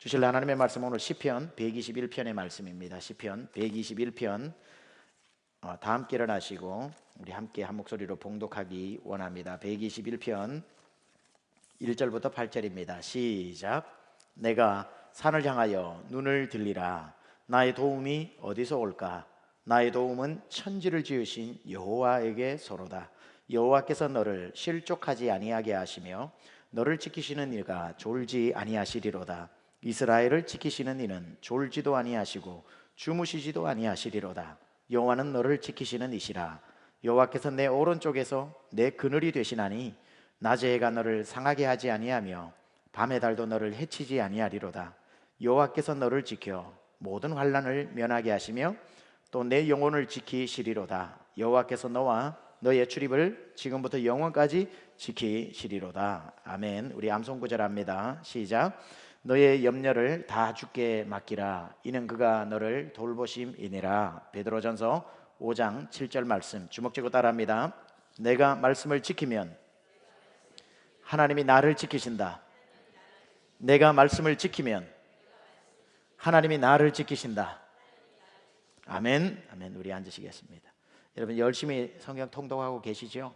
주실 하나님의 말씀 오늘 시편 121편의 말씀입니다. 시편 121편 다 함께 일어나시고 우리 함께 한 목소리로 봉독하기 원합니다. 121편 1절부터 8절입니다. 시작. 내가 산을 향하여 눈을 들리라. 나의 도움이 어디서 올까? 나의 도움은 천지를 지으신 여호와에게 서로다. 여호와께서 너를 실족하지 아니하게 하시며 너를 지키시는 이가 졸지 아니하시리로다. 이스라엘을 지키시는 이는 졸지도 아니하시고 주무시지도 아니하시리로다. 여호와는 너를 지키시는 이시라. 여호와께서 내 오른쪽에서 내 그늘이 되시나니 낮의 해가 너를 상하게 하지 아니하며 밤의 달도 너를 해치지 아니하리로다. 여호와께서 너를 지켜 모든 환난을 면하게 하시며 또 내 영혼을 지키시리로다. 여호와께서 너와 너의 출입을 지금부터 영원까지 지키시리로다. 아멘. 우리 암송 구절합니다. 시작. 너의 염려를 다 주께 맡기라. 이는 그가 너를 돌보심이니라. 베드로전서 5장 7절 말씀 주먹 쥐고 따라합니다. 내가 말씀을 지키면 하나님이 나를 지키신다. 내가 말씀을 지키면 하나님이 나를 지키신다. 아멘. 아멘. 우리 앉으시겠습니다. 여러분 열심히 성경 통독하고 계시죠?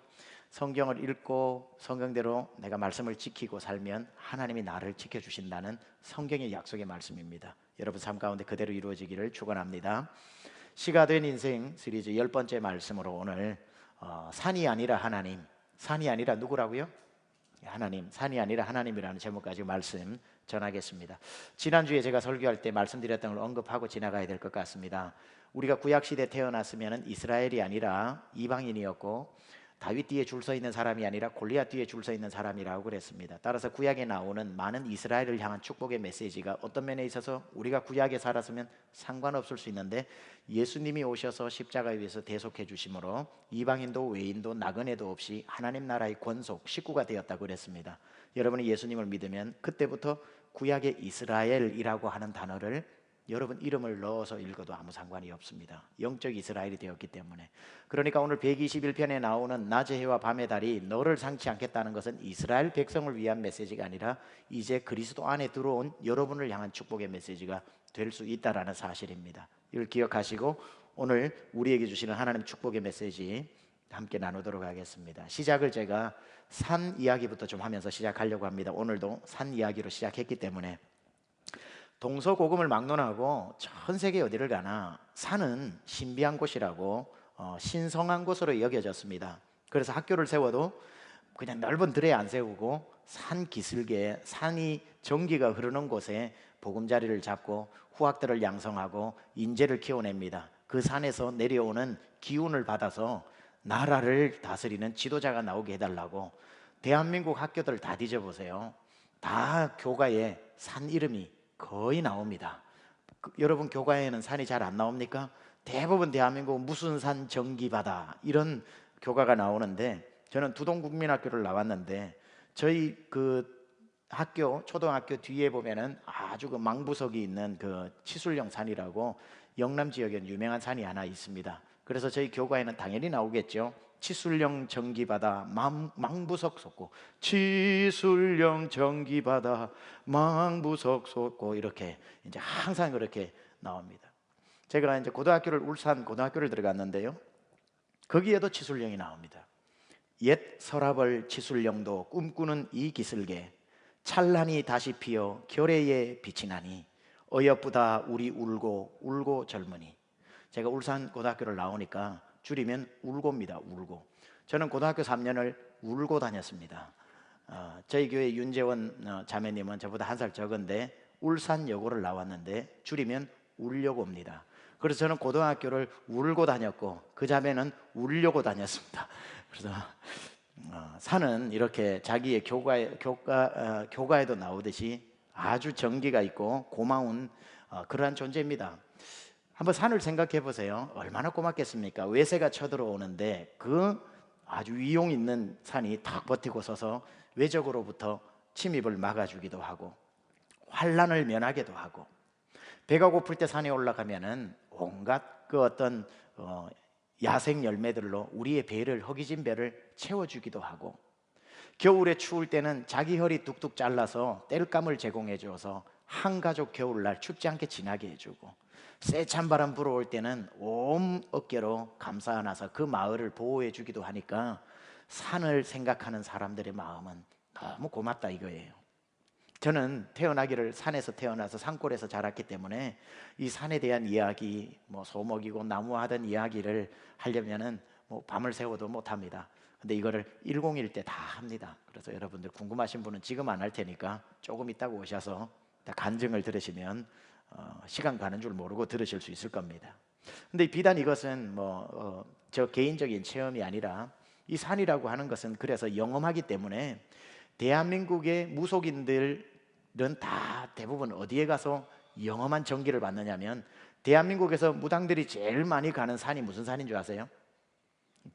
성경을 읽고 성경대로 내가 말씀을 지키고 살면 하나님이 나를 지켜주신다는 성경의 약속의 말씀입니다. 여러분 삶 가운데 그대로 이루어지기를 축원합니다. 시가 된 인생 시리즈 10번째 말씀으로 오늘 산이 아니라 하나님, 산이 아니라 누구라고요? 하나님, 산이 아니라 하나님이라는 제목 가지고 말씀 전하겠습니다. 지난주에 제가 설교할 때 말씀드렸던 걸 언급하고 지나가야 될 것 같습니다. 우리가 구약시대에 태어났으면 이스라엘이 아니라 이방인이었고 다윗 뒤에 줄 서 있는 사람이 아니라 골리앗 뒤에 줄 서 있는 사람이라고 그랬습니다. 따라서 구약에 나오는 많은 이스라엘을 향한 축복의 메시지가 어떤 면에 있어서 우리가 구약에 살았으면 상관없을 수 있는데 예수님이 오셔서 십자가에 위해서 대속해 주심으로 이방인도 외인도 나그네도 없이 하나님 나라의 권속 식구가 되었다고 그랬습니다. 여러분이 예수님을 믿으면 그때부터 구약의 이스라엘이라고 하는 단어를 여러분 이름을 넣어서 읽어도 아무 상관이 없습니다. 영적 이스라엘이 되었기 때문에. 그러니까 오늘 121편에 나오는 낮의 해와 밤의 달이 너를 상치 않겠다는 것은 이스라엘 백성을 위한 메시지가 아니라 이제 그리스도 안에 들어온 여러분을 향한 축복의 메시지가 될 수 있다는 사실입니다. 이걸 기억하시고 오늘 우리에게 주시는 하나님 축복의 메시지 함께 나누도록 하겠습니다. 시작을 제가 산 이야기부터 좀 하면서 시작하려고 합니다. 오늘도 산 이야기로 시작했기 때문에 동서고금을 막론하고 전 세계 어디를 가나 산은 신비한 곳이라고 신성한 곳으로 여겨졌습니다. 그래서 학교를 세워도 그냥 넓은 들에 안 세우고 산 기슭에 산이 전기가 흐르는 곳에 보금자리를 잡고 후학들을 양성하고 인재를 키워냅니다. 그 산에서 내려오는 기운을 받아서 나라를 다스리는 지도자가 나오게 해달라고 대한민국 학교들 다 뒤져보세요. 다 교과에 산 이름이 거의 나옵니다. 여러분 교과에는 산이 잘 안 나옵니까? 대부분 대한민국 무슨 산 전기바다 이런 교과가 나오는데 저는 두동국민학교를 나왔는데 저희 그 학교 초등학교 뒤에 보면은 아주 그 망부석이 있는 그 치술령 산이라고 영남 지역에 유명한 산이 하나 있습니다. 그래서 저희 교과에는 당연히 나오겠죠. 치술령 전기바다 망부석 솟고 치술령 전기바다 망부석 솟고 이렇게 이제 항상 그렇게 나옵니다. 제가 이제 고등학교를 울산 고등학교를 들어갔는데요. 거기에도 치술령이 나옵니다. 옛 서라벌 치술령도 꿈꾸는 이 기슭에 찬란히 다시 피어 결의에 빛이 나니 어여쁘다 우리 울고 울고 젊으니. 제가 울산 고등학교를 나오니까 줄이면 울고입니다. 울고. 저는 고등학교 3년을 울고 다녔습니다. 저희 교회 윤재원 자매님은 저보다 한 살 적은데 울산여고를 나왔는데 줄이면 울려고입니다. 그래서 저는 고등학교를 울고 다녔고 그 자매는 울려고 다녔습니다. 그래서 산은 이렇게 자기의 교과에도 나오듯이 아주 정기가 있고 고마운 그러한 존재입니다. 한번 산을 생각해 보세요. 얼마나 고맙겠습니까? 외세가 쳐들어오는데 그 아주 위용 있는 산이 탁 버티고 서서 외적으로부터 침입을 막아주기도 하고 환란을 면하기도 하고 배가 고플 때 산에 올라가면은 온갖 그 어떤 야생 열매들로 우리의 배를 허기진 배를 채워주기도 하고 겨울에 추울 때는 자기 허리 뚝뚝 잘라서 땔감을 제공해 줘서 한가족 겨울날 춥지 않게 지나게 해주고, 세찬 바람 불어올 때는 온 어깨로 감싸 안아서 그 마을을 보호해 주기도 하니까 산을 생각하는 사람들의 마음은 너무 고맙다 이거예요. 저는 태어나기를 산에서 태어나서 산골에서 자랐기 때문에 이 산에 대한 이야기, 뭐 소목이고 나무하던 이야기를 하려면은 뭐 밤을 새워도 못합니다. 근데 이거를 101 때 다 합니다. 그래서 여러분들 궁금하신 분은 지금 안 할 테니까 조금 있다가 오셔서 간증을 들으시면 시간 가는 줄 모르고 들으실 수 있을 겁니다. 근데 비단 이것은 저 개인적인 체험이 아니라 이 산이라고 하는 것은 그래서 영험하기 때문에 대한민국의 무속인들은 다 대부분 어디에 가서 영험한 전기를 받느냐면, 대한민국에서 무당들이 제일 많이 가는 산이 무슨 산인 줄 아세요?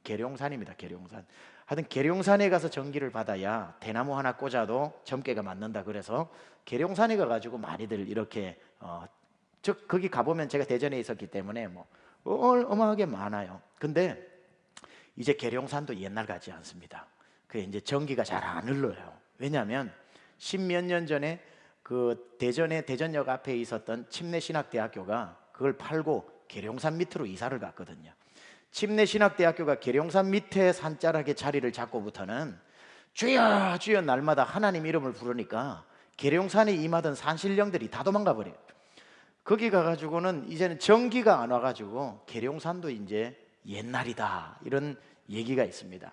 계룡산입니다. 계룡산. 하여튼 계룡산에 가서 전기를 받아야 대나무 하나 꽂아도 점괘가 맞는다. 그래서 계룡산에 가가지고 많이들 이렇게 거기 가보면 제가 대전에 있었기 때문에 어마어마하게 많아요. 근데 이제 계룡산도 옛날 같지 않습니다. 그 이제 전기가 잘 안 흘러요. 왜냐하면 십몇 년 전에 그 대전의 대전역 앞에 있었던 침례신학대학교가 그걸 팔고 계룡산 밑으로 이사를 갔거든요. 침례신학대학교가 계룡산 밑에 산자락에 자리를 잡고부터는 주여 주여 날마다 하나님 이름을 부르니까 계룡산에 임하던 산신령들이 다 도망가 버려요. 거기 가가지고는 이제는 전기가 안 와가지고 계룡산도 이제 옛날이다 이런 얘기가 있습니다.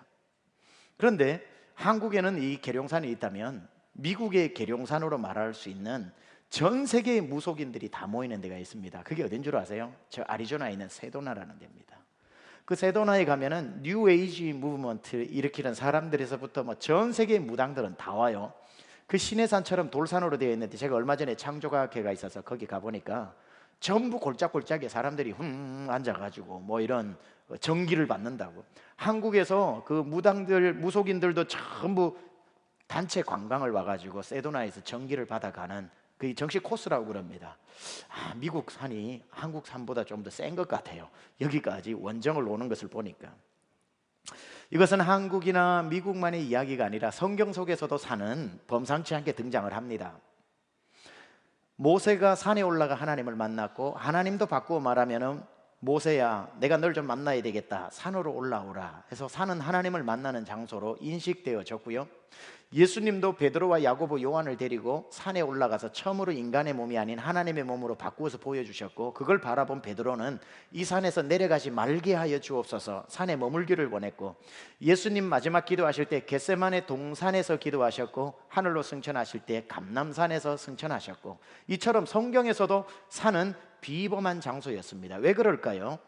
그런데 한국에는 이 계룡산이 있다면 미국의 계룡산으로 말할 수 있는 전 세계의 무속인들이 다 모이는 데가 있습니다. 그게 어딘 줄 아세요? 저 아리조나에 있는 세도나라는 데입니다. 그 세도나에 가면은 뉴 에이지 무브먼트를 일으키는 사람들에서부터 전 세계의 무당들은 다 와요. 그 시내산처럼 돌산으로 되어 있는데 제가 얼마 전에 창조과학회가 있어서 거기 가보니까 전부 골짝골짝에 사람들이 앉아가지고 이런 전기를 받는다고. 한국에서 그 무당들 무속인들도 전부 단체 관광을 와가지고 세도나에서 전기를 받아가는 그 정식 코스라고 그럽니다. 미국 산이 한국 산보다 좀 더 센 것 같아요. 여기까지 원정을 오는 것을 보니까. 이것은 한국이나 미국만의 이야기가 아니라 성경 속에서도 산은 범상치 않게 등장을 합니다. 모세가 산에 올라가 하나님을 만났고, 하나님도 바꾸어 말하면은 모세야 내가 널 좀 만나야 되겠다, 산으로 올라오라 해서 산은 하나님을 만나는 장소로 인식되어졌고요. 예수님도 베드로와 야고보 요한을 데리고 산에 올라가서 처음으로 인간의 몸이 아닌 하나님의 몸으로 바꾸어서 보여주셨고, 그걸 바라본 베드로는 이 산에서 내려가지 말게 하여 주옵소서 산에 머물기를 원했고, 예수님 마지막 기도하실 때 겟세마네 동산에서 기도하셨고, 하늘로 승천하실 때 감람산에서 승천하셨고, 이처럼 성경에서도 산은 비범한 장소였습니다. 왜 그럴까요?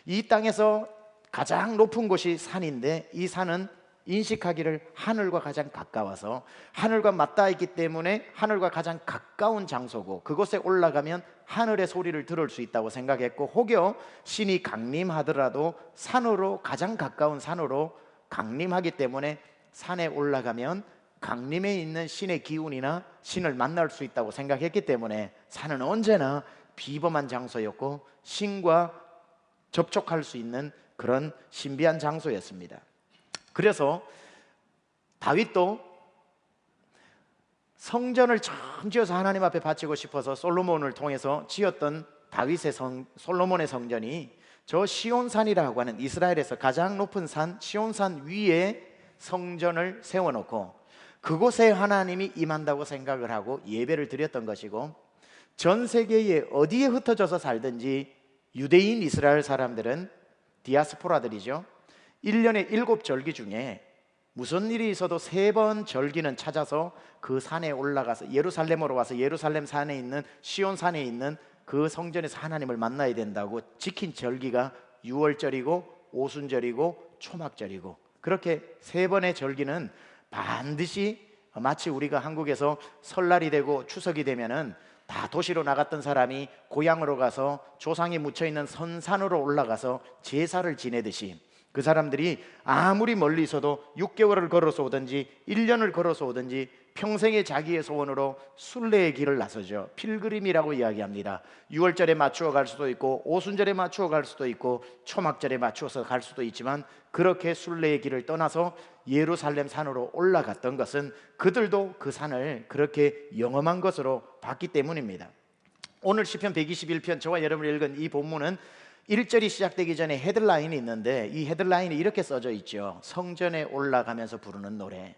이 땅에서 가장 높은 곳이 산인데 이 산은 인식하기를 하늘과 가장 가까워서 하늘과 맞닿아 있기 때문에 하늘과 가장 가까운 장소고, 그곳에 올라가면 하늘의 소리를 들을 수 있다고 생각했고, 혹여 신이 강림하더라도 산으로 가장 가까운 산으로 강림하기 때문에 산에 올라가면 강림에 있는 신의 기운이나 신을 만날 수 있다고 생각했기 때문에 산은 언제나 비범한 장소였고 신과 접촉할 수 있는 그런 신비한 장소였습니다. 그래서 다윗도 성전을 처음 지어서 하나님 앞에 바치고 싶어서 솔로몬을 통해서 지었던 다윗의 솔로몬의 성전이 저 시온산이라고 하는 이스라엘에서 가장 높은 산 시온산 위에 성전을 세워놓고 그곳에 하나님이 임한다고 생각을 하고 예배를 드렸던 것이고, 전 세계에 어디에 흩어져서 살든지 유대인 이스라엘 사람들은 디아스포라들이죠. 1년에 7절기 중에 무슨 일이 있어도 3번 절기는 찾아서 그 산에 올라가서 예루살렘으로 와서 예루살렘 산에 있는 시온산에 있는 그 성전에서 하나님을 만나야 된다고 지킨 절기가 유월절이고 오순절이고 초막절이고, 그렇게 3번의 절기는 반드시, 마치 우리가 한국에서 설날이 되고 추석이 되면은 다 도시로 나갔던 사람이 고향으로 가서 조상이 묻혀있는 선산으로 올라가서 제사를 지내듯이 그 사람들이 아무리 멀리 있어도 6개월을 걸어서 오든지 1년을 걸어서 오든지 평생의 자기의 소원으로 순례의 길을 나서죠. 필그림이라고 이야기합니다. 6월절에 맞추어 갈 수도 있고 오순절에 맞추어 갈 수도 있고 초막절에 맞추어서 갈 수도 있지만 그렇게 순례의 길을 떠나서 예루살렘 산으로 올라갔던 것은 그들도 그 산을 그렇게 영험한 것으로 봤기 때문입니다. 오늘 시편 121편 저와 여러분이 읽은 이 본문은 1절이 시작되기 전에 헤드라인이 있는데 이 헤드라인이 이렇게 써져 있죠. 성전에 올라가면서 부르는 노래.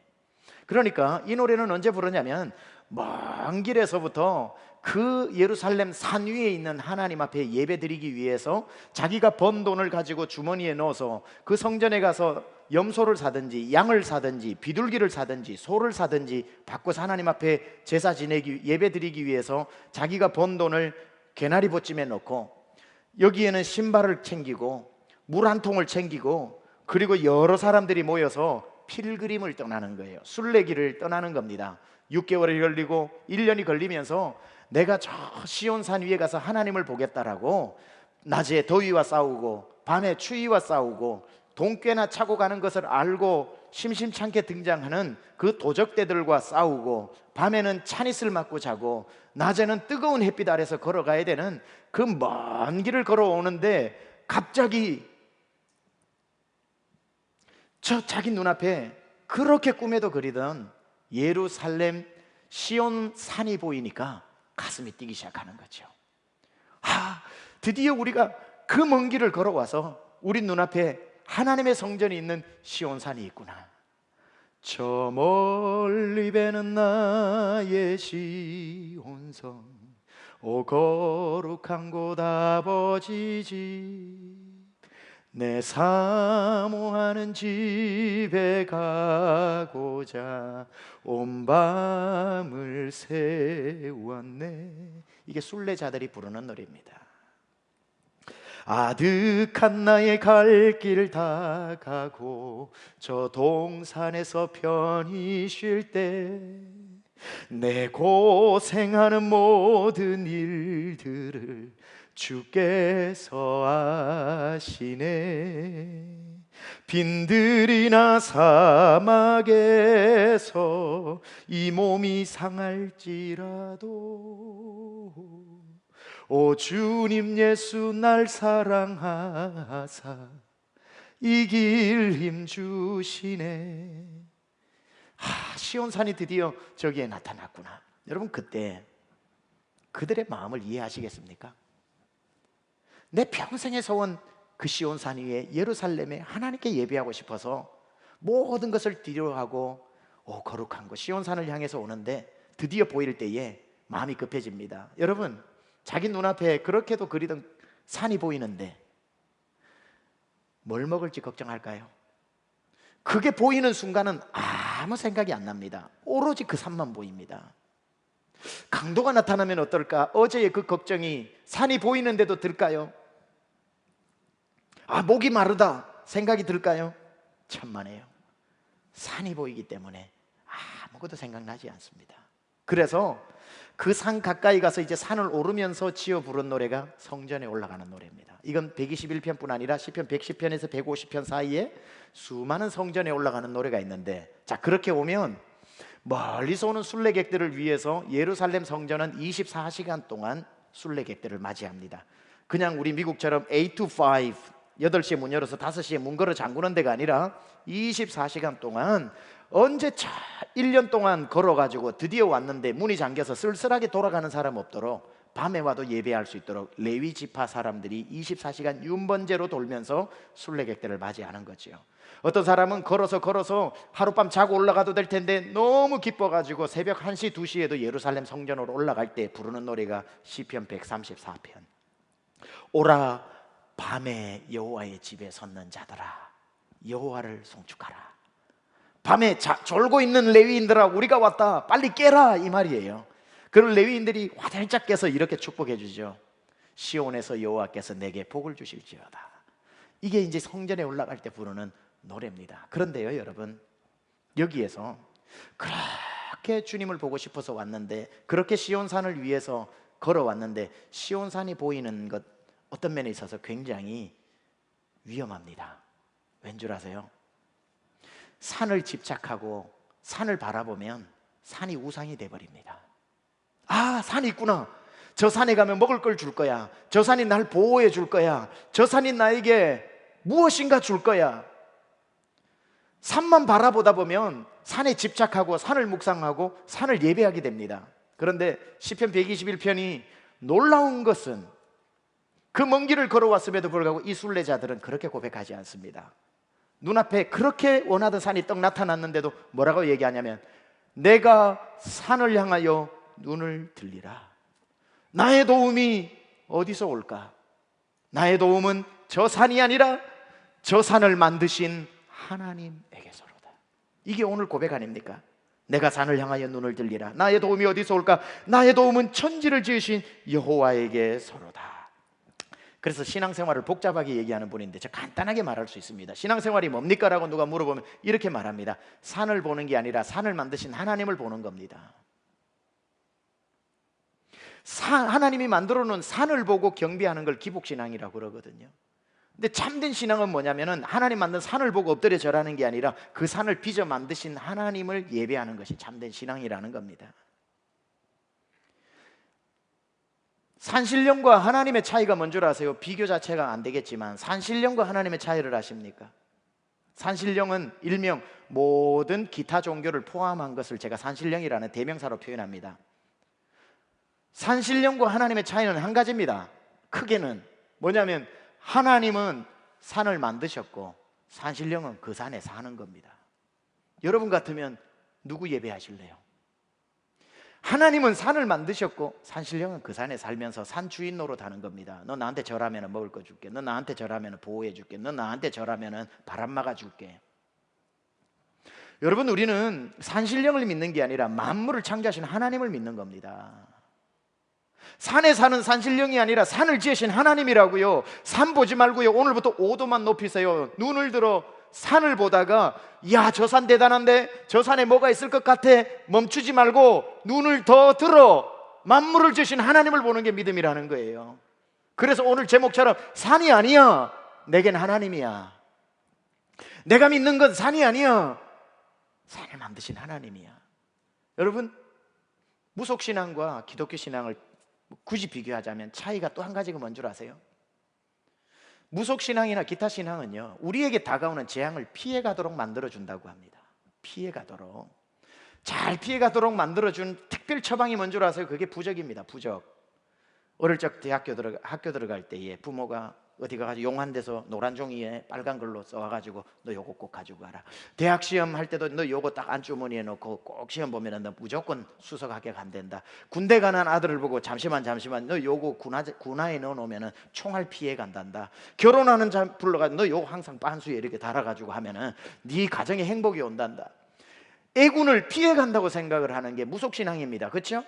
그러니까 이 노래는 언제 부르냐면 먼 길에서부터 그 예루살렘 산 위에 있는 하나님 앞에 예배드리기 위해서 자기가 번 돈을 가지고 주머니에 넣어서 그 성전에 가서 염소를 사든지 양을 사든지 비둘기를 사든지 소를 사든지 바꿔서 하나님 앞에 제사 지내기 예배드리기 위해서 자기가 번 돈을 개나리 보찜에 넣고 여기에는 신발을 챙기고 물 한 통을 챙기고 그리고 여러 사람들이 모여서 필그림을 떠나는 거예요. 순례길을 떠나는 겁니다. 6개월이 걸리고 1년이 걸리면서 내가 저 시온산 위에 가서 하나님을 보겠다라고 낮에 더위와 싸우고 밤에 추위와 싸우고 돈꾀나 차고 가는 것을 알고 심심찮게 등장하는 그 도적대들과 싸우고 밤에는 찬이슬 맞고 자고 낮에는 뜨거운 햇빛 아래서 걸어가야 되는 그 먼 길을 걸어오는데 갑자기 저 자기 눈앞에 그렇게 꿈에도 그리던 예루살렘 시온 산이 보이니까 가슴이 뛰기 시작하는 거죠. 드디어 우리가 그 먼 길을 걸어와서 우리 눈앞에 하나님의 성전이 있는 시온 산이 있구나. 저 멀리 배는 나의 시온성 오 거룩한 곳 아버지 집 내 사모하는 집에 가고자 온 밤을 새웠네. 이게 순례자들이 부르는 노래입니다. 아득한 나의 갈 길 다 가고 저 동산에서 편히 쉴 때 내 고생하는 모든 일들을 주께서 아시네. 빈들이나 사막에서 이 몸이 상할지라도 오 주님 예수 날 사랑하사 이 길 힘주시네. 시온산이 드디어 저기에 나타났구나. 여러분 그때 그들의 마음을 이해하시겠습니까? 내 평생의 소원 그 시온산 위에 예루살렘에 하나님께 예배하고 싶어서 모든 것을 뒤로하고 거룩한 곳 시온산을 향해서 오는데 드디어 보일 때에 마음이 급해집니다. 여러분 자기 눈앞에 그렇게도 그리던 산이 보이는데 뭘 먹을지 걱정할까요? 그게 보이는 순간은 아무 생각이 안 납니다. 오로지 그 산만 보입니다. 강도가 나타나면 어떨까? 어제의 그 걱정이 산이 보이는데도 들까요? 목이 마르다 생각이 들까요? 천만에요. 산이 보이기 때문에 아무것도 생각나지 않습니다. 그래서 그 산 가까이 가서 이제 산을 오르면서 지어 부른 노래가 성전에 올라가는 노래입니다. 이건 121편뿐 아니라 시편 110편에서 150편 사이에 수많은 성전에 올라가는 노래가 있는데, 자 그렇게 오면 멀리서 오는 순례객들을 위해서 예루살렘 성전은 24시간 동안 순례객들을 맞이합니다. 그냥 우리 미국처럼 8 to 5 8시에 문 열어서 5시에 문 걸어 잠그는 데가 아니라 24시간 동안 언제 1년 동안 걸어가지고 드디어 왔는데 문이 잠겨서 쓸쓸하게 돌아가는 사람 없도록 밤에 와도 예배할 수 있도록 레위 지파 사람들이 24시간 윤번제로 돌면서 순례객들을 맞이하는 거죠. 어떤 사람은 걸어서 하룻밤 자고 올라가도 될 텐데 너무 기뻐가지고 새벽 1시 2시에도 예루살렘 성전으로 올라갈 때 부르는 노래가 시편 134편. 오라 밤에 여호와의 집에 섰는 자들아 여호와를 송축하라. 밤에 졸고 있는 레위인들아 우리가 왔다 빨리 깨라 이 말이에요. 그런 레위인들이 화들짝 깨서 이렇게 축복해 주죠. 시온에서 여호와께서 내게 복을 주실지어다. 이게 이제 성전에 올라갈 때 부르는 노래입니다. 그런데요 여러분, 여기에서 그렇게 주님을 보고 싶어서 왔는데, 그렇게 시온산을 위해서 걸어왔는데 시온산이 보이는 것 어떤 면에 있어서 굉장히 위험합니다. 왠 줄 아세요? 산을 집착하고 산을 바라보면 산이 우상이 돼버립니다. 아, 산이 있구나. 저 산에 가면 먹을 걸 줄 거야. 저 산이 날 보호해 줄 거야. 저 산이 나에게 무엇인가 줄 거야. 산만 바라보다 보면 산에 집착하고 산을 묵상하고 산을 예배하게 됩니다. 그런데 시편 121편이 놀라운 것은 그 먼 길을 걸어왔음에도 불구하고 이 순례자들은 그렇게 고백하지 않습니다. 눈앞에 그렇게 원하던 산이 떡 나타났는데도 뭐라고 얘기하냐면, 내가 산을 향하여 눈을 들리라. 나의 도움이 어디서 올까? 나의 도움은 저 산이 아니라 저 산을 만드신 하나님에게서로다. 이게 오늘 고백 아닙니까? 내가 산을 향하여 눈을 들리라. 나의 도움이 어디서 올까? 나의 도움은 천지를 지으신 여호와에게서로다. 그래서 신앙생활을 복잡하게 얘기하는 분인데 저 간단하게 말할 수 있습니다. 신앙생활이 뭡니까? 라고 누가 물어보면 이렇게 말합니다. 산을 보는 게 아니라 산을 만드신 하나님을 보는 겁니다. 하나님이 만들어 놓은 산을 보고 경배하는 걸 기복신앙이라고 그러거든요. 근데 참된 신앙은 뭐냐면은 하나님 만든 산을 보고 엎드려 절하는 게 아니라 그 산을 빚어 만드신 하나님을 예배하는 것이 참된 신앙이라는 겁니다. 산신령과 하나님의 차이가 뭔 줄 아세요? 비교 자체가 안 되겠지만 산신령과 하나님의 차이를 아십니까? 산신령은 일명 모든 기타 종교를 포함한 것을 제가 산신령이라는 대명사로 표현합니다. 산신령과 하나님의 차이는 한 가지입니다. 크게는 뭐냐면 하나님은 산을 만드셨고 산신령은 그 산에 사는 겁니다. 여러분 같으면 누구 예배하실래요? 하나님은 산을 만드셨고 산신령은 그 산에 살면서 산 주인 노릇하는 겁니다. 너 나한테 절하면 먹을 거 줄게. 너 나한테 절하면 보호해 줄게. 너 나한테 절하면 바람 막아 줄게. 여러분, 우리는 산신령을 믿는 게 아니라 만물을 창조하신 하나님을 믿는 겁니다. 산에 사는 산신령이 아니라 산을 지으신 하나님이라고요. 산 보지 말고요, 오늘부터 5도만 높이세요. 눈을 들어 산을 보다가 야, 저 산 대단한데 저 산에 뭐가 있을 것 같아. 멈추지 말고 눈을 더 들어 만물을 지으신 하나님을 보는 게 믿음이라는 거예요. 그래서 오늘 제목처럼 산이 아니야, 내겐 하나님이야. 내가 믿는 건 산이 아니야, 산을 만드신 하나님이야. 여러분, 무속신앙과 기독교 신앙을 굳이 비교하자면 차이가 또 한 가지가 뭔 줄 아세요? 무속신앙이나 기타 신앙은요, 우리에게 다가오는 재앙을 피해가도록 만들어준다고 합니다. 피해가도록, 잘 피해가도록 만들어준 특별 처방이 뭔 줄 아세요? 그게 부적입니다. 부적. 어릴 적 학교 들어갈 때에 부모가 어디 가가지고 용한 데서 노란 종이에 빨간 글로 써와가지고 너 요거 꼭 가지고 가라. 대학 시험 할 때도 너 요거 딱 안주머니에 넣고 꼭 시험 보면 너 무조건 수석 합격한댄다. 군대 가는 아들을 보고 잠시만 너 요거 군화에 넣어놓으면 총알 피해 간단다. 결혼하는 자 불러가지고 너 요거 항상 반수에 이렇게 달아가지고 하면은 네 가정에 행복이 온단다. 애군을 피해 간다고 생각을 하는 게 무속신앙입니다. 그렇죠?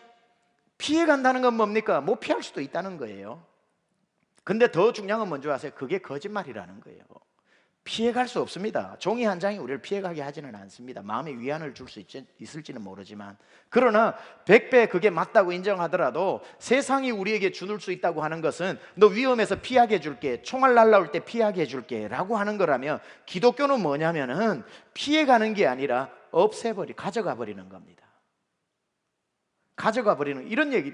피해 간다는 건 뭡니까? 못 피할 수도 있다는 거예요. 근데 더 중요한 건 뭔지 아세요? 그게 거짓말이라는 거예요. 피해갈 수 없습니다. 종이 한 장이 우리를 피해가게 하지는 않습니다. 마음의 위안을 줄 수 있을지는 모르지만, 그러나 100배 그게 맞다고 인정하더라도 세상이 우리에게 줄 수 있다고 하는 것은 너 위험해서 피하게 해줄게, 총알 날라올 때 피하게 해줄게 라고 하는 거라면, 기독교는 뭐냐면은 피해가는 게 아니라 가져가 버리는 겁니다. 가져가 버리는, 이런 얘기.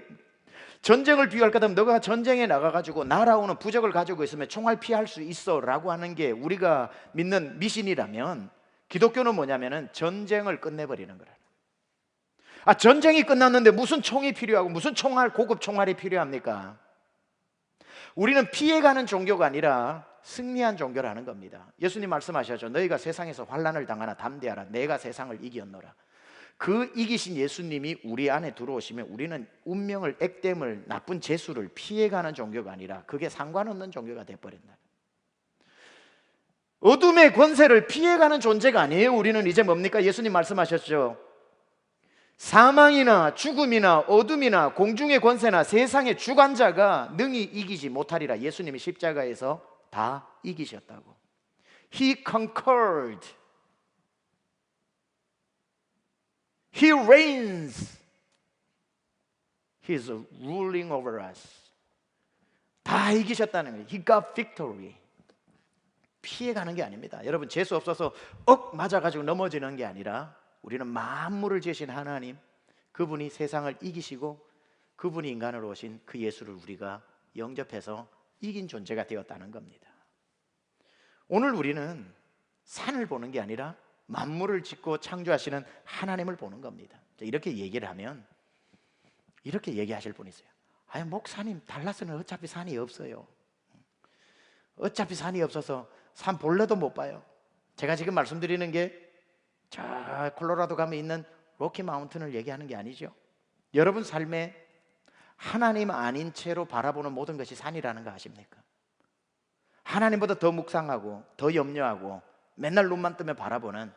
전쟁을 비유할 것 같으면 너가 전쟁에 나가가지고 날아오는 부적을 가지고 있으면 총알 피할 수 있어 라고 하는 게 우리가 믿는 미신이라면, 기독교는 뭐냐면은 전쟁을 끝내버리는 거라. 전쟁이 끝났는데 무슨 총이 필요하고 무슨 총알, 고급 총알이 필요합니까? 우리는 피해가는 종교가 아니라 승리한 종교라는 겁니다. 예수님 말씀하셨죠. 너희가 세상에서 환난을 당하나 담대하라. 내가 세상을 이겼노라. 그 이기신 예수님이 우리 안에 들어오시면 우리는 운명을, 액땜을, 나쁜 재수를 피해가는 종교가 아니라 그게 상관없는 종교가 되어버린다. 어둠의 권세를 피해가는 존재가 아니에요. 우리는 이제 뭡니까? 예수님 말씀하셨죠. 사망이나 죽음이나 어둠이나 공중의 권세나 세상의 주관자가 능히 이기지 못하리라. 예수님이 십자가에서 다 이기셨다고. He conquered. He reigns. He is ruling over us. 다 이기셨다는 거예요. He got victory. 피해가는 게 아닙니다. 여러분, 재수 없어서 맞아가지고 넘어지는 게 아니라 우리는 만물을 지으신 하나님, 그분이 세상을 이기시고 그분이 인간으로 오신 그 예수를 우리가 영접해서 이긴 존재가 되었다는 겁니다. 오늘 우리는 산을 보는 게 아니라 만물을 짓고 창조하시는 하나님을 보는 겁니다. 이렇게 얘기를 하면 이렇게 얘기하실 분이 있어요. 아니 목사님, 달라스는 어차피 산이 없어요. 어차피 산이 없어서 산 볼래도 못 봐요. 제가 지금 말씀드리는 게 저 콜로라도 가면 있는 로키 마운틴을 얘기하는 게 아니죠. 여러분 삶에 하나님 아닌 채로 바라보는 모든 것이 산이라는 거 아십니까? 하나님보다 더 묵상하고 더 염려하고 맨날 눈만 뜨면 바라보는,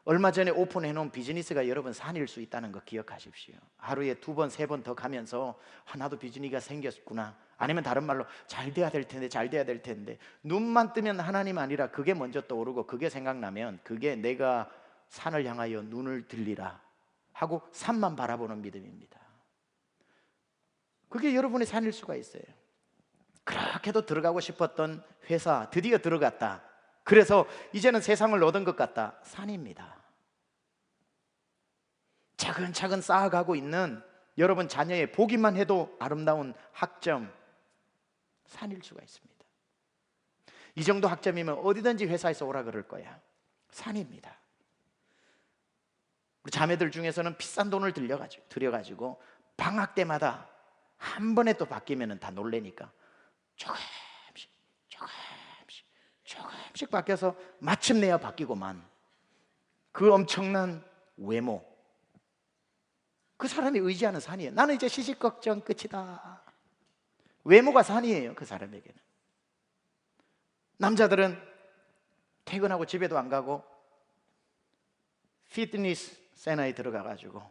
얼마 전에 오픈해 놓은 비즈니스가 여러분 산일 수 있다는 거 기억하십시오. 하루에 2번, 3번 더 가면서 나도 비즈니스가 생겼구나, 아니면 다른 말로 잘 돼야 될 텐데, 잘 돼야 될 텐데, 눈만 뜨면 하나님 아니라 그게 먼저 떠오르고 그게 생각나면 그게 내가 산을 향하여 눈을 들리라 하고 산만 바라보는 믿음입니다. 그게 여러분의 산일 수가 있어요. 그렇게도 들어가고 싶었던 회사 드디어 들어갔다. 그래서 이제는 세상을 얻은 것 같다. 산입니다. 차근차근 쌓아가고 있는 여러분 자녀의 보기만 해도 아름다운 학점, 산일 수가 있습니다. 이 정도 학점이면 어디든지 회사에서 오라 그럴 거야. 산입니다. 우리 자매들 중에서는 비싼 돈을 들여가지고 방학 때마다 한 번에 또 바뀌면 다 놀래니까 조금씩 바뀌어서 마침내야 바뀌고만, 그 엄청난 외모, 그 사람이 의지하는 산이에요. 나는 이제 시집 걱정 끝이다. 외모가 산이에요, 그 사람에게는. 남자들은 퇴근하고 집에도 안 가고 피트니스 센터에 들어가가지고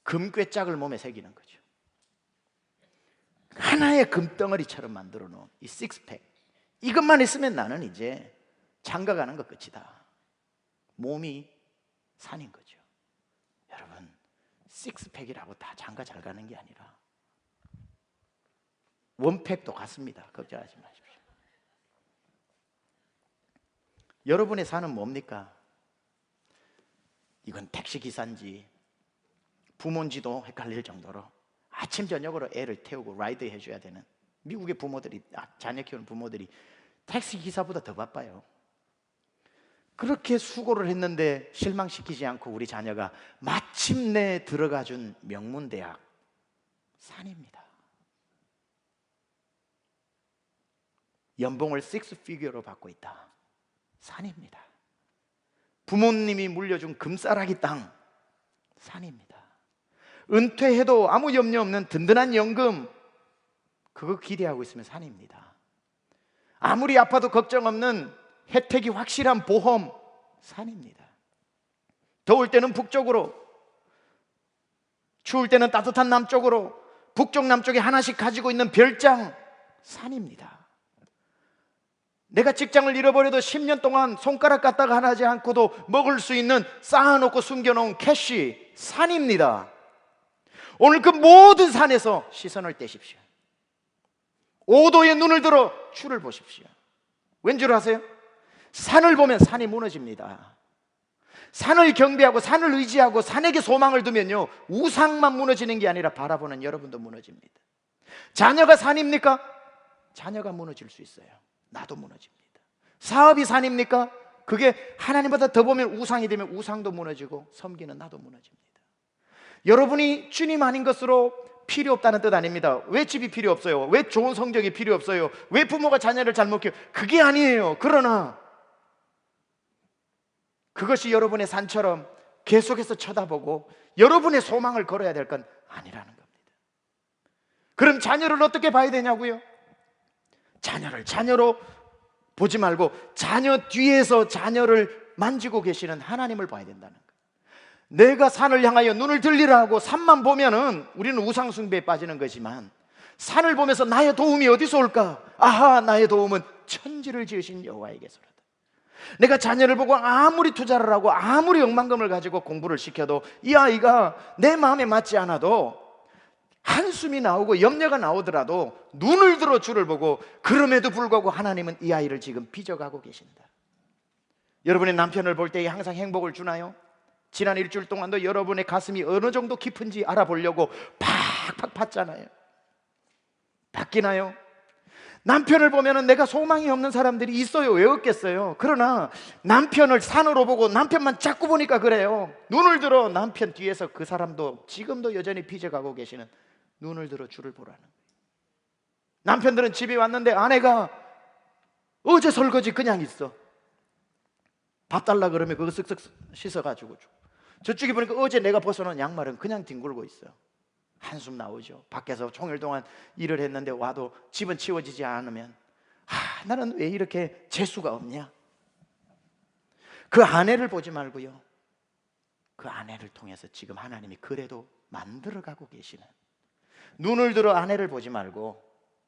금괴짝을 몸에 새기는 거죠. 하나의 금덩어리처럼 만들어 놓은 이 식스팩, 이것만 있으면 나는 이제 장가 가는 것 끝이다. 몸이 산인 거죠. 여러분, 식스팩이라고 다 장가 잘 가는 게 아니라 원팩도 같습니다. 걱정하지 마십시오. 여러분의 산은 뭡니까? 이건 택시기사인지 부모인지도 헷갈릴 정도로 아침 저녁으로 애를 태우고 라이드 해줘야 되는 미국의 부모들이, 자녀 키우는 부모들이 택시기사보다 더 바빠요. 그렇게 수고를 했는데 실망시키지 않고 우리 자녀가 마침내 들어가준 명문대학, 산입니다. 연봉을 6피규어로 받고 있다. 산입니다. 부모님이 물려준 금싸라기 땅, 산입니다. 은퇴해도 아무 염려 없는 든든한 연금, 그거 기대하고 있으면 산입니다. 아무리 아파도 걱정 없는 혜택이 확실한 보험, 산입니다. 더울 때는 북쪽으로, 추울 때는 따뜻한 남쪽으로, 북쪽 남쪽에 하나씩 가지고 있는 별장, 산입니다. 내가 직장을 잃어버려도 10년 동안 손가락 갖다가 하나 하지 않고도 먹을 수 있는 쌓아놓고 숨겨놓은 캐시, 산입니다. 오늘 그 모든 산에서 시선을 떼십시오. 5도의 눈을 들어 주를 보십시오. 왠 줄 아세요? 산을 보면 산이 무너집니다. 산을 경배하고 산을 의지하고 산에게 소망을 두면요, 우상만 무너지는 게 아니라 바라보는 여러분도 무너집니다. 자녀가 산입니까? 자녀가 무너질 수 있어요. 나도 무너집니다. 사업이 산입니까? 그게 하나님보다 더 보면 우상이 되면 우상도 무너지고 섬기는 나도 무너집니다. 여러분이 주님 아닌 것으로 필요 없다는 뜻 아닙니다. 왜 집이 필요 없어요? 왜 좋은 성적이 필요 없어요? 왜 부모가 자녀를 잘못 키워요? 그게 아니에요. 그러나 그것이 여러분의 산처럼 계속해서 쳐다보고 여러분의 소망을 걸어야 될 건 아니라는 겁니다. 그럼 자녀를 어떻게 봐야 되냐고요? 자녀를 자녀로 보지 말고 자녀 뒤에서 자녀를 만지고 계시는 하나님을 봐야 된다는 거예요. 내가 산을 향하여 눈을 들리라 하고 산만 보면은 우리는 우상 숭배에 빠지는 거지만, 산을 보면서 나의 도움이 어디서 올까? 아하, 나의 도움은 천지를 지으신 여호와에게서라다. 내가 자녀를 보고 아무리 투자를 하고 아무리 억만금을 가지고 공부를 시켜도 이 아이가 내 마음에 맞지 않아도, 한숨이 나오고 염려가 나오더라도 눈을 들어 주를 보고, 그럼에도 불구하고 하나님은 이 아이를 지금 빚어가고 계신다. 여러분의 남편을 볼 때 항상 행복을 주나요? 지난 일주일 동안도 여러분의 가슴이 어느 정도 깊은지 알아보려고 팍팍 팠잖아요. 바뀌나요? 남편을 보면 내가 소망이 없는 사람들이 있어요. 왜 없겠어요? 그러나 남편을 산으로 보고 남편만 자꾸 보니까 그래요. 눈을 들어 남편 뒤에서 그 사람도 지금도 여전히 빚어가고 계시는, 눈을 들어 주를 보라는. 남편들은 집에 왔는데 아내가 어제 설거지 그냥 있어. 밥 달라 그러면 그거 쓱쓱 씻어가지고 줘. 저쪽에 보니까 어제 내가 벗어놓은 양말은 그냥 뒹굴고 있어요. 한숨 나오죠. 밖에서 종일 동안 일을 했는데 와도 집은 치워지지 않으면 나는 왜 이렇게 재수가 없냐? 그 아내를 보지 말고요, 그 아내를 통해서 지금 하나님이 그래도 만들어가고 계시는, 눈을 들어 아내를 보지 말고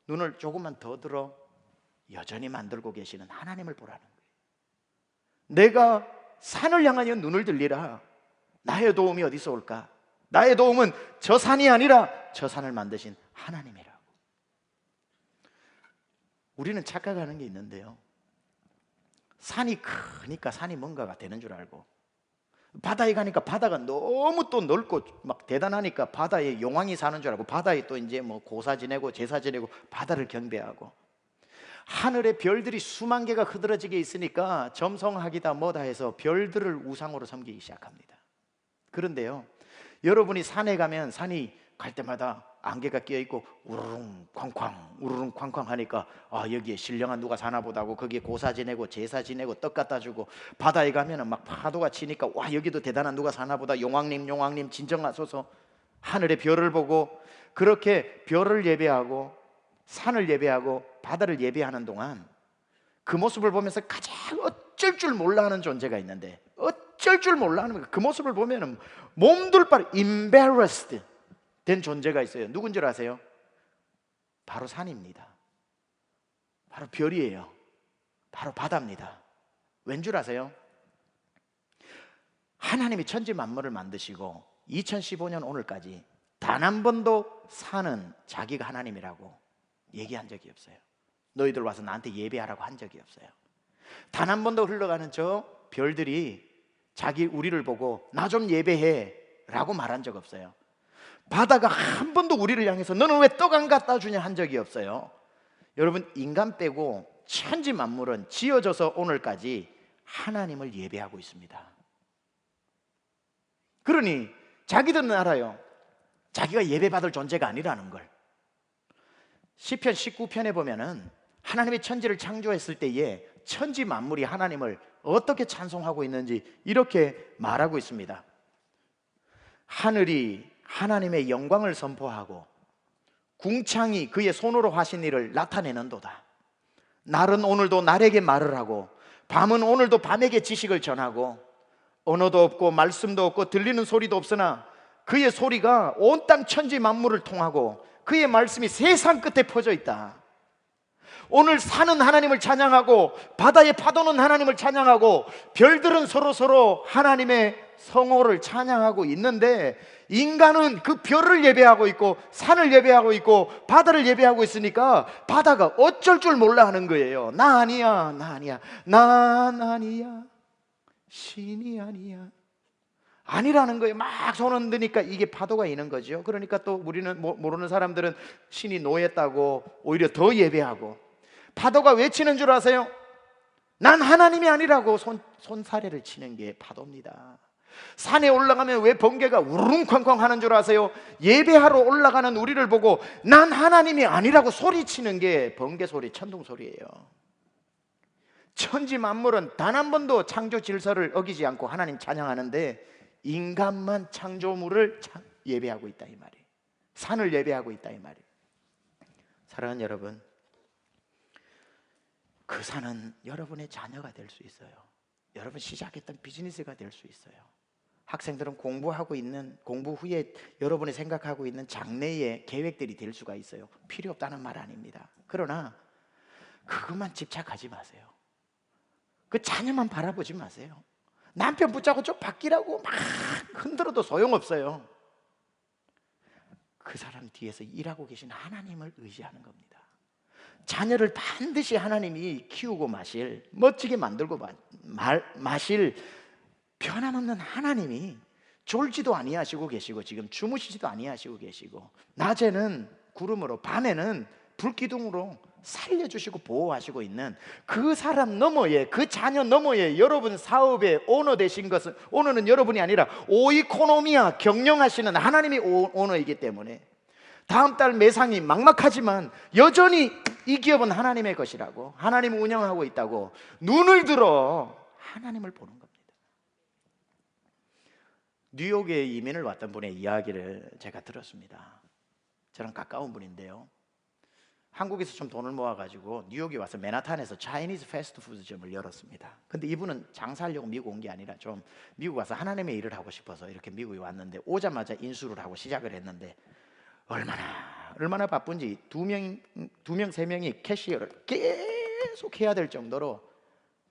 눈을 조금만 더 들어 여전히 만들고 계시는 하나님을 보라는 거예요. 내가 산을 향하여 눈을 들리라. 나의 도움이 어디서 올까? 나의 도움은 저 산이 아니라 저 산을 만드신 하나님이라고. 우리는 착각하는 게 있는데요, 산이 크니까 산이 뭔가가 되는 줄 알고, 바다에 가니까 바다가 너무 또 넓고 막 대단하니까 바다에 용왕이 사는 줄 알고 바다에 또 이제 뭐 고사 지내고 제사 지내고 바다를 경배하고, 하늘에 별들이 수만 개가 흐드러지게 있으니까 점성학이다 뭐다 해서 별들을 우상으로 섬기기 시작합니다. 그런데요, 여러분이 산에 가면 산이 갈 때마다 안개가 끼어있고 우르릉 쾅쾅 우르릉 쾅쾅 하니까 여기에 신령한 누가 사나 보다고 거기에 고사 지내고 제사 지내고 떡 갖다 주고, 바다에 가면은 막 파도가 치니까 와 여기도 대단한 누가 사나 보다, 용왕님 진정하소서. 하늘의 별을 보고 그렇게 별을 예배하고 산을 예배하고 바다를 예배하는 동안 그 모습을 보면서 가장 어쩔 줄 몰라 하는 존재가 있는데, 어쩔 줄 몰라 하는 그 모습을 보면 몸둘 바를 embarrassed 된 존재가 있어요. 누군 줄 아세요? 바로 산입니다. 바로 별이에요. 바로 바다입니다. 왠 줄 아세요? 하나님이 천지 만물을 만드시고 2015년 오늘까지 단 한 번도 산은 자기가 하나님이라고 얘기한 적이 없어요. 너희들 와서 나한테 예배하라고 한 적이 없어요. 단 한 번도 흘러가는 저 별들이 우리를 보고 나 좀 예배해 라고 말한 적 없어요. 바다가 한 번도 우리를 향해서 너는 왜 떡 안 갖다 주냐 한 적이 없어요. 여러분, 인간 빼고 천지 만물은 지어져서 오늘까지 하나님을 예배하고 있습니다. 그러니 자기들은 알아요. 자기가 예배받을 존재가 아니라는 걸. 시편 19편에 보면은 하나님이 천지를 창조했을 때에 천지 만물이 하나님을 어떻게 찬송하고 있는지 이렇게 말하고 있습니다. 하늘이 하나님의 영광을 선포하고 궁창이 그의 손으로 하신 일을 나타내는도다. 날은 오늘도 날에게 말을 하고 밤은 오늘도 밤에게 지식을 전하고, 언어도 없고 말씀도 없고 들리는 소리도 없으나 그의 소리가 온 땅 천지 만물을 통하고 그의 말씀이 세상 끝에 퍼져 있다. 오늘 산은 하나님을 찬양하고 바다의 파도는 하나님을 찬양하고 별들은 서로 하나님의 성호를 찬양하고 있는데, 인간은 그 별을 예배하고 있고 산을 예배하고 있고 바다를 예배하고 있으니까 바다가 어쩔 줄 몰라 하는 거예요. 나 아니야, 난 아니야, 신이 아니야, 아니라는 거예요. 막 손 흔드니까 이게 파도가 있는 거죠. 그러니까 또 우리는 모르는 사람들은 신이 노였다고 오히려 더 예배하고, 파도가 왜 치는 줄 아세요? 난 하나님이 아니라고 손사래를 치는 게 파도입니다. 산에 올라가면 왜 번개가 우르릉쾅쾅 하는 줄 아세요? 예배하러 올라가는 우리를 보고 난 하나님이 아니라고 소리치는 게 번개 소리, 천둥 소리예요. 천지 만물은 단 한 번도 창조 질서를 어기지 않고 하나님 찬양하는데, 인간만 창조물을 예배하고 있다 이 말이에요. 산을 예배하고 있다 이 말이에요. 사랑하는 여러분, 그 산은 여러분의 자녀가 될 수 있어요. 여러분 시작했던 비즈니스가 될 수 있어요. 학생들은 공부 후에 여러분이 생각하고 있는 장래의 계획들이 될 수가 있어요. 필요 없다는 말 아닙니다. 그러나 그것만 집착하지 마세요. 그 자녀만 바라보지 마세요. 남편 붙잡고 좀 바뀌라고 막 흔들어도 소용없어요. 그 사람 뒤에서 일하고 계신 하나님을 의지하는 겁니다. 자녀를 반드시 하나님이 키우고 멋지게 만들고 마실 변함없는 하나님이 졸지도 아니하시고 계시고 지금 주무시지도 아니하시고 계시고 낮에는 구름으로 밤에는 불기둥으로 살려주시고 보호하시고 있는 그 사람 너머에, 그 자녀 너머에 여러분 사업의 오너 되신 것은, 오너는 여러분이 아니라 오이코노미아 경영하시는 하나님이 오너이기 때문에 다음 달 매상이 막막하지만 여전히 이 기업은 하나님의 것이라고, 하나님이 운영하고 있다고 눈을 들어 하나님을 보는 겁니다. 뉴욕에 이민을 왔던 분의 이야기를 제가 들었습니다. 저랑 가까운 분인데요, 한국에서 좀 돈을 모아가지고 뉴욕에 와서 맨하탄에서 차이니즈 패스트푸드점을 열었습니다. 근데 이분은 장사하려고 미국 온 게 아니라 좀 미국 와서 하나님의 일을 하고 싶어서 이렇게 미국에 왔는데, 오자마자 인수를 하고 시작을 했는데 얼마나 바쁜지 두 명, 세 명이 캐시어를 계속 해야 될 정도로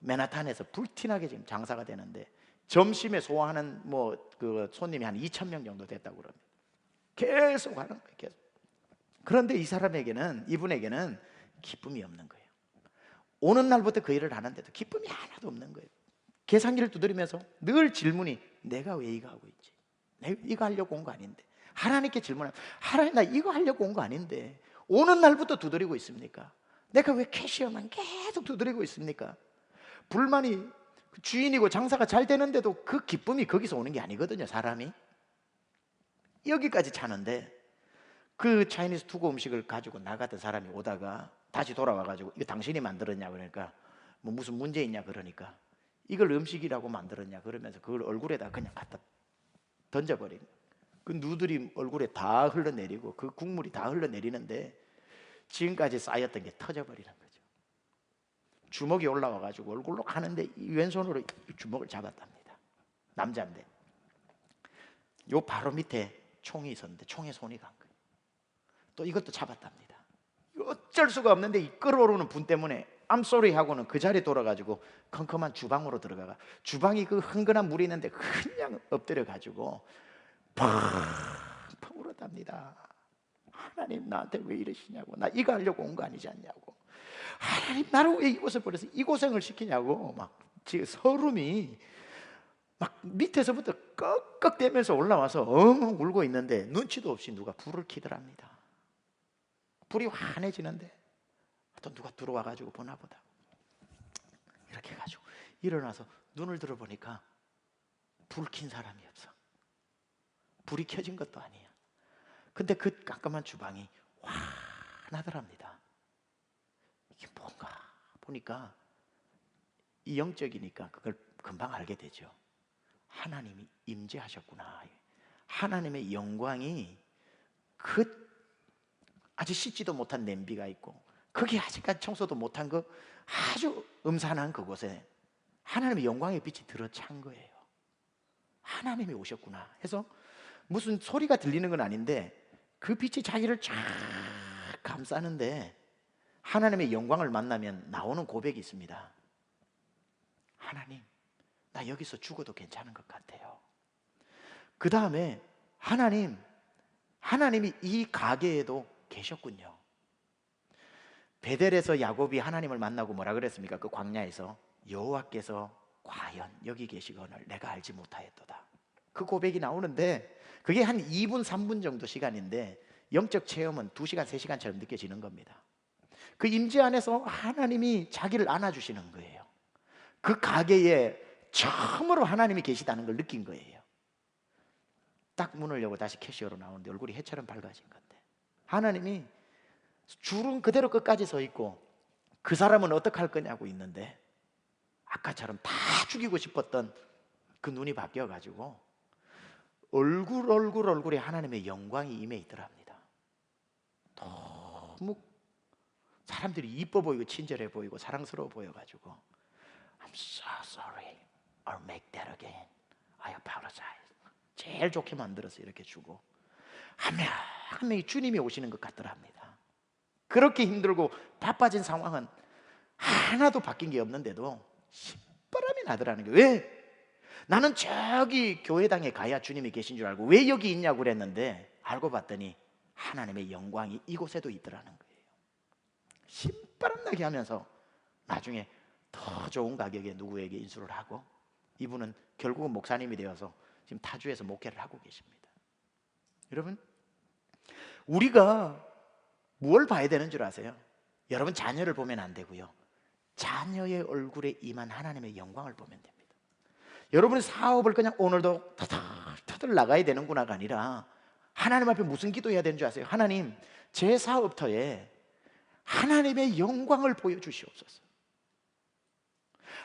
맨하탄에서 불티나게 지금 장사가 되는데, 점심에 소화하는 그 손님이 한 2,000명 정도 됐다고 그럽니다. 계속 하는 거예요. 계속. 그런데 이분에게는 기쁨이 없는 거예요. 오는 날부터 그 일을 하는데도 기쁨이 하나도 없는 거예요. 계산기를 두드리면서 늘 질문이, 내가 왜 이거 하고 있지? 내가 이거 하려고 온 거 아닌데. 하나님께 질문하면, 하나님 나 이거 하려고 온 거 아닌데 오는 날부터 두드리고 있습니까? 내가 왜 캐시어만 계속 두드리고 있습니까? 불만이, 주인이고 장사가 잘 되는데도 그 기쁨이 거기서 오는 게 아니거든요. 사람이 여기까지 차는데, 그 차이니즈 투고 음식을 가지고 나갔던 사람이 오다가 다시 돌아와가지고 이거 당신이 만들었냐 그러니까, 뭐 무슨 문제 있냐 그러니까, 이걸 음식이라고 만들었냐 그러면서 그걸 얼굴에다 그냥 갖다 던져버린, 그 누들이 얼굴에 다 흘러내리고 그 국물이 다 흘러내리는데 지금까지 쌓였던 게 터져버리는 거죠. 주먹이 올라와가지고 얼굴로 가는데 이 왼손으로 주먹을 잡았답니다. 남자인데 요 바로 밑에 총이 있었는데 총에 손이 간 거예요. 또 이것도 잡았답니다. 어쩔 수가 없는데 이 끓어오르는 분 때문에 I'm sorry 하고는 그 자리에 돌아가지고 컴컴한 주방으로 들어가가, 주방이 그 흥건한 물이 있는데 그냥 엎드려가지고 펑펑 울었답니다. 하나님 나한테 왜 이러시냐고, 나 이거 하려고 온 거 아니지 않냐고, 하나님 나를 왜 이곳에 버려서 이 고생을 시키냐고, 막 지금 서름이 막 밑에서부터 꺽꺽대면서 올라와서 엉엉 울고 있는데 눈치도 없이 누가 불을 켜더랍니다. 불이 환해지는데 또 누가 들어와가지고 보나 보다 이렇게 해가지고 일어나서 눈을 들어보니까 불 킨 사람이 없어. 불이 켜진 것도 아니야. 근데 그 깜깜한 주방이 환하더랍니다. 이게 뭔가 보니까 이 영적이니까 그걸 금방 알게 되죠. 하나님이 임재하셨구나. 하나님의 영광이 그 아직 씻지도 못한 냄비가 있고 거기 아직까지 청소도 못한 그 아주 음산한 그곳에 하나님의 영광의 빛이 들어찬 거예요. 하나님이 오셨구나 해서 무슨 소리가 들리는 건 아닌데 그 빛이 자기를 쫙 감싸는데, 하나님의 영광을 만나면 나오는 고백이 있습니다. 하나님, 나 여기서 죽어도 괜찮은 것 같아요. 그 다음에 하나님이 이 가게에도 계셨군요. 베델에서 야곱이 하나님을 만나고 뭐라 그랬습니까? 그 광야에서 여호와께서 과연 여기 계시거늘 내가 알지 못하였도다. 그 고백이 나오는데 그게 한 2분 3분 정도 시간인데 영적 체험은 2시간 3시간처럼 느껴지는 겁니다. 그 임재 안에서 하나님이 자기를 안아주시는 거예요. 그 가게에 처음으로 하나님이 계시다는 걸 느낀 거예요. 딱 문을 열고 다시 캐시어로 나오는데 얼굴이 해처럼 밝아진 건데, 하나님이 줄은 그대로 끝까지 서 있고 그 사람은 어떻게 할 거냐고 있는데, 아까처럼 다 죽이고 싶었던 그 눈이 바뀌어가지고 얼굴에 하나님의 영광이 임해 있더랍니다. 너무 사람들이 이뻐 보이고 친절해 보이고 사랑스러워 보여가지고 I'm so sorry, I'll make that again, I apologize. 제일 좋게 만들어서 이렇게 주고 한 명이 주님이 오시는 것 같더랍니다. 그렇게 힘들고 바빠진 상황은 하나도 바뀐 게 없는데도 신바람이 나더라는 거예요. 왜? 나는 저기 교회당에 가야 주님이 계신 줄 알고 왜 여기 있냐고 그랬는데 알고 봤더니 하나님의 영광이 이곳에도 있더라는 거예요. 신바람 나게 하면서 나중에 더 좋은 가격에 누구에게 인수를 하고 이분은 결국은 목사님이 되어서 지금 타주에서 목회를 하고 계십니다. 여러분, 우리가 뭘 봐야 되는 줄 아세요? 여러분, 자녀를 보면 안 되고요, 자녀의 얼굴에 임한 하나님의 영광을 보면 됩니다. 여러분의 사업을 그냥 오늘도 터들 나가야 되는구나가 아니라 하나님 앞에 무슨 기도해야 되는 줄 아세요? 하나님, 제 사업터에 하나님의 영광을 보여주시옵소서.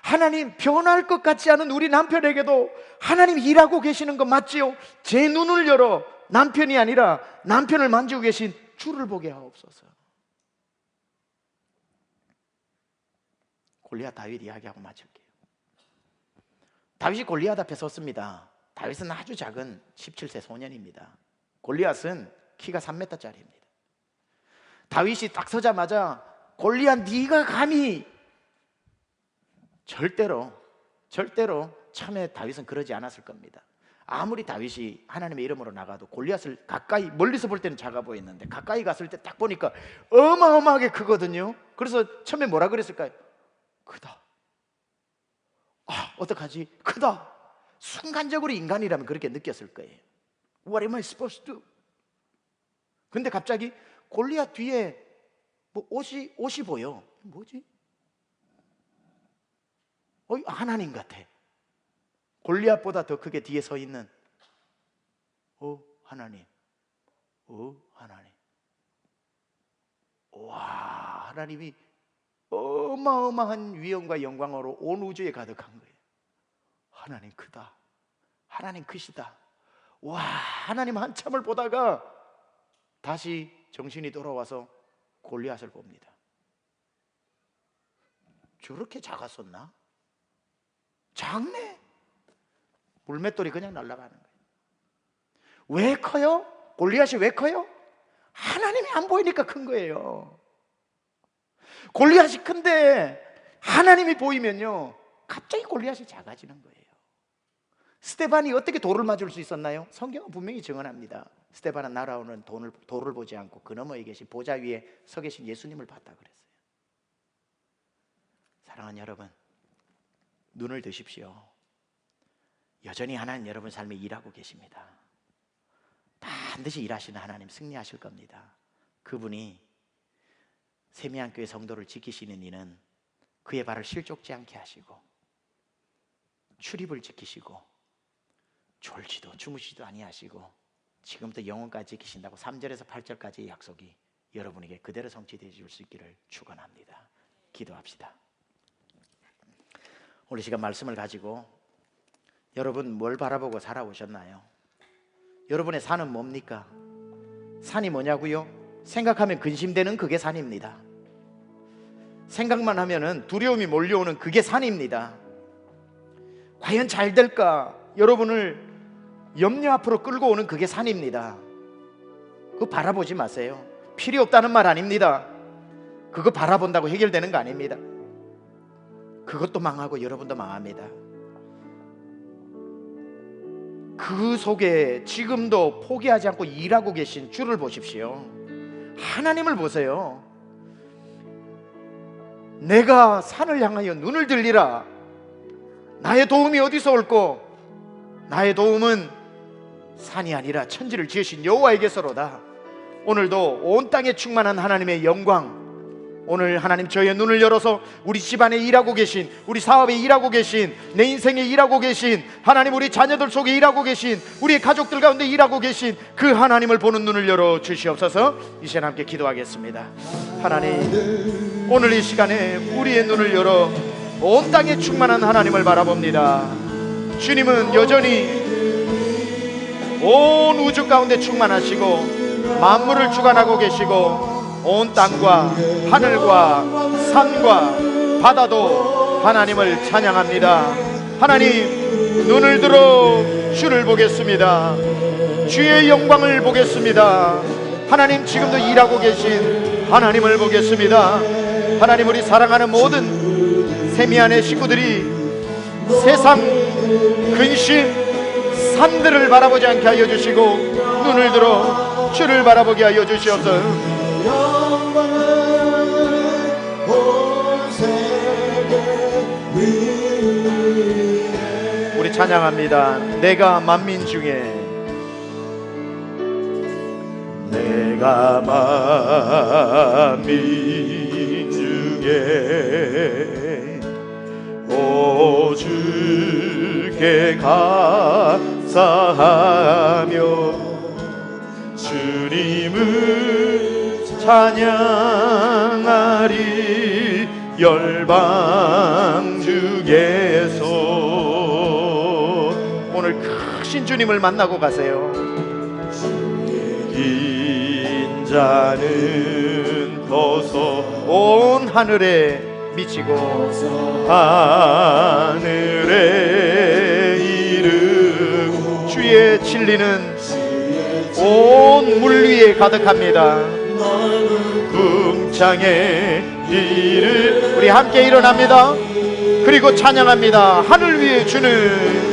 하나님, 변할 것 같지 않은 우리 남편에게도 하나님 일하고 계시는 거 맞지요? 제 눈을 열어 남편이 아니라 남편을 만지고 계신 주를 보게 하옵소서. 골리앗 다윗 이야기하고 마칠게요. 다윗이 골리앗 앞에 섰습니다. 다윗은 아주 작은 17세 소년입니다. 골리앗은 키가 3m짜리입니다. 다윗이 딱 서자마자 골리앗, 네가 감히, 절대로 처음에 다윗은 그러지 않았을 겁니다. 아무리 다윗이 하나님의 이름으로 나가도 골리앗을 가까이, 멀리서 볼 때는 작아 보였는데 가까이 갔을 때 딱 보니까 어마어마하게 크거든요. 그래서 처음에 뭐라 그랬을까요? 크다. 어떡하지? 크다. 순간적으로 인간이라면 그렇게 느꼈을 거예요. What am I supposed to do? 근데 갑자기 골리앗 뒤에 뭐 옷이 보여. 뭐지? 하나님 같아. 골리앗보다 더 크게 뒤에 서 있는 하나님. 하나님. 와, 하나님이 어마어마한 위엄과 영광으로 온 우주에 가득한 거예요. 하나님 크다. 하나님 크시다. 와, 하나님 한참을 보다가 다시 정신이 돌아와서 골리앗을 봅니다. 저렇게 작았었나? 작네. 물맷돌이 그냥 날아가는 거예요. 왜 커요? 골리앗이 왜 커요? 하나님이 안 보이니까 큰 거예요. 골리앗이 큰데 하나님이 보이면요, 갑자기 골리앗이 작아지는 거예요. 스데반이 어떻게 돌을 맞을 수 있었나요? 성경은 분명히 증언합니다. 스데반은 날아오는 돌을 보지 않고 그 너머에 계신 보좌 위에 서 계신 예수님을 봤다 그랬어요. 사랑하는 여러분, 눈을 드십시오. 여전히 하나님 여러분 삶에 일하고 계십니다. 반드시 일하시는 하나님 승리하실 겁니다. 그분이 세미한교회 성도를 지키시는 이는 그의 발을 실족지 않게 하시고 출입을 지키시고 졸지도 주무시지도 아니하시고 지금부터 영원까지 지키신다고 3절에서 8절까지의 약속이 여러분에게 그대로 성취되어 줄 수 있기를 축원합니다. 기도합시다. 오늘 시간 말씀을 가지고 여러분 뭘 바라보고 살아오셨나요? 여러분의 산은 뭡니까? 산이 뭐냐고요? 생각하면 근심되는 그게 산입니다. 생각만 하면은 두려움이 몰려오는 그게 산입니다. 과연 잘 될까? 여러분을 염려 앞으로 끌고 오는 그게 산입니다. 그거 바라보지 마세요. 필요 없다는 말 아닙니다. 그거 바라본다고 해결되는 거 아닙니다. 그것도 망하고 여러분도 망합니다. 그 속에 지금도 포기하지 않고 일하고 계신 주를 보십시오. 하나님을 보세요. 내가 산을 향하여 눈을 들리라. 나의 도움이 어디서 올꼬? 나의 도움은 산이 아니라 천지를 지으신 여호와에게서로다. 오늘도 온 땅에 충만한 하나님의 영광, 오늘 하나님 저의 눈을 열어서 우리 집안에 일하고 계신, 우리 사업에 일하고 계신, 내 인생에 일하고 계신 하나님, 우리 자녀들 속에 일하고 계신, 우리 가족들 가운데 일하고 계신 그 하나님을 보는 눈을 열어 주시옵소서. 이 시간 함께 기도하겠습니다. 하나님, 오늘 이 시간에 우리의 눈을 열어 온 땅에 충만한 하나님을 바라봅니다. 주님은 여전히 온 우주 가운데 충만하시고 만물을 주관하고 계시고 온 땅과 하늘과 산과 바다도 하나님을 찬양합니다. 하나님, 눈을 들어 주를 보겠습니다. 주의 영광을 보겠습니다. 하나님, 지금도 일하고 계신 하나님을 보겠습니다. 하나님, 우리 사랑하는 모든 세미안의 식구들이 세상 근심 산들을 바라보지 않게 하여 주시고 눈을 들어 주를 바라보게 하여 주시옵소서. 영광은 온 세계 위에 찬양합니다. 내가 만민 중에, 내가 만민 중에 오 주께 감사하며 주님을 찬양하리 열방 중에서. 오늘 크신 주님을 만나고 가세요. 긴 자는 커서 온 하늘에 미치고 하늘에 이르고 주의 진리는 온 물 위에 가득합니다. 궁창에 이르. 우리 함께 일어납니다. 그리고 찬양합니다. 하늘 위에 주는,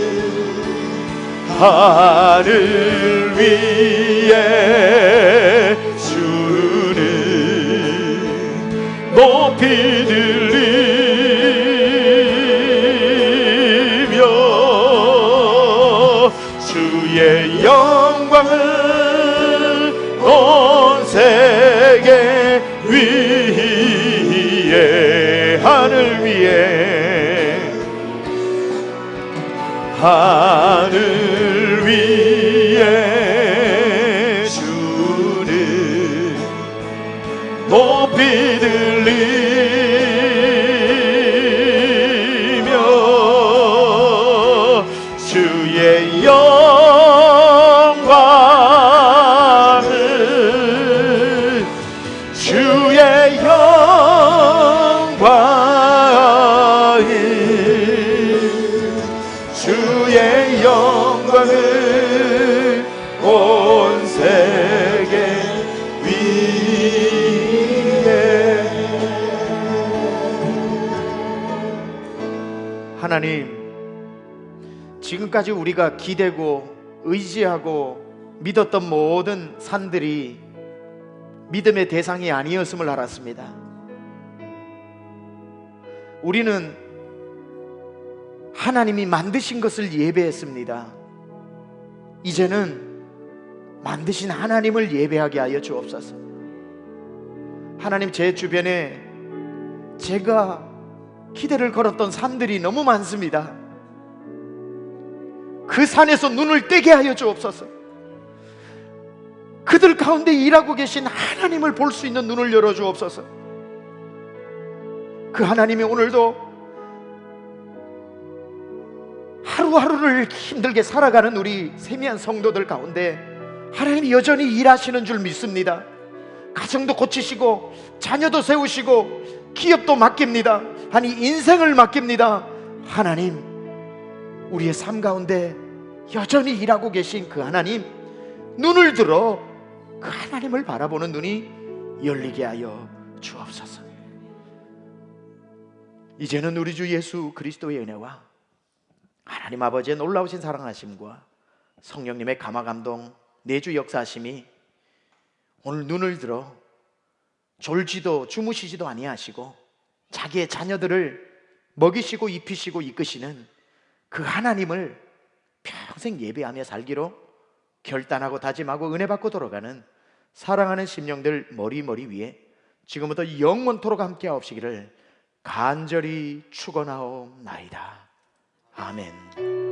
하늘 위에 주는 높이 들리며 주의 영광을 온 세계 위에, 하늘 위에, 하늘 위에 주는 높이 들리며 주의 영광을, 주의 영광을, 주의 영광을 온 세계 위에. 하나님, 지금까지 우리가 기대고 의지하고 믿었던 모든 산들이 믿음의 대상이 아니었음을 알았습니다. 우리는 하나님이 만드신 것을 예배했습니다. 이제는 만드신 하나님을 예배하게 하여 주옵소서. 하나님, 제 주변에 제가 기대를 걸었던 산들이 너무 많습니다. 그 산에서 눈을 떼게 하여 주옵소서. 그들 가운데 일하고 계신 하나님을 볼 수 있는 눈을 열어 주옵소서. 그 하나님이 오늘도 하루하루를 힘들게 살아가는 우리 세미한 성도들 가운데 하나님이 여전히 일하시는 줄 믿습니다. 가정도 고치시고 자녀도 세우시고 기업도 맡깁니다. 아니, 인생을 맡깁니다. 하나님, 우리의 삶 가운데 여전히 일하고 계신 그 하나님, 눈을 들어 그 하나님을 바라보는 눈이 열리게 하여 주옵소서. 이제는 우리 주 예수 그리스도의 은혜와 하나님 아버지의 놀라우신 사랑하심과 성령님의 감화감동 내주 역사하심이 오늘 눈을 들어 졸지도 주무시지도 아니하시고 자기의 자녀들을 먹이시고 입히시고 이끄시는 그 하나님을 평생 예배하며 살기로 결단하고 다짐하고 은혜 받고 돌아가는 사랑하는 심령들 머리 위에 지금부터 영원토록 함께하옵시기를 간절히 축원하옵나이다. 아멘.